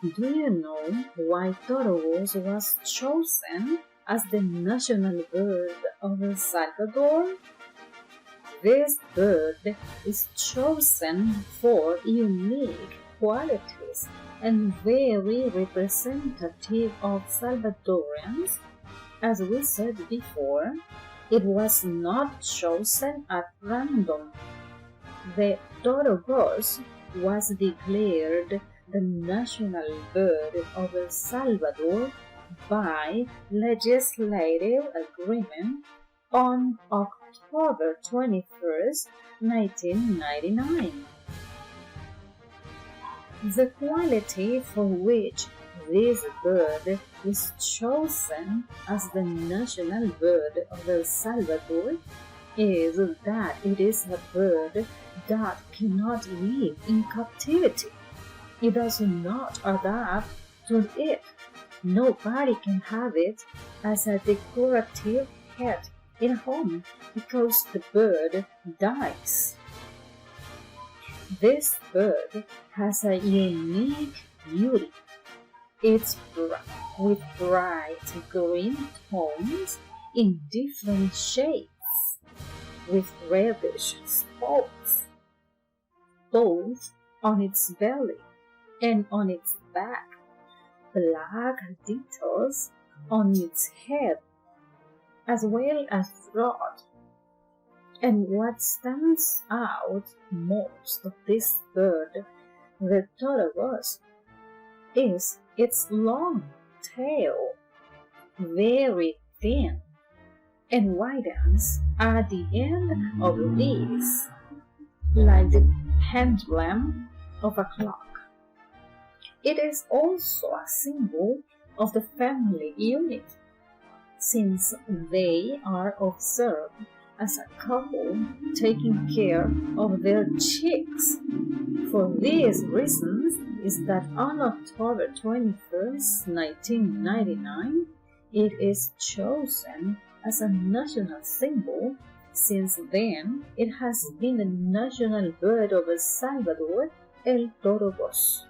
Do you know why Torogoz was chosen as the national bird of El Salvador? This bird is chosen for unique qualities and very representative of Salvadorians. As we said before, it was not chosen at random. The Torogoz was declared the national bird of El Salvador by legislative agreement on October 21st, 1999. The quality for which this bird is chosen as the national bird of El Salvador is that it is a bird that cannot live in captivity. It does not adapt to it. Nobody can have it as a decorative pet in a home because the bird dies. This bird has a unique beauty. It's with bright green tones in different shades, with reddish spots, both on its belly and on its back, black details on its head, as well as throat. And what stands out most of this bird, the Torogoz, is its long tail, very thin, and widens at the end of this, like the pendulum of a clock. It is also a symbol of the family unit, since they are observed as a couple taking care of their chicks. For these reasons is that on October 21st, 1999, it is chosen as a national symbol. Since then, it has been the national bird of El Salvador, El Torogoz.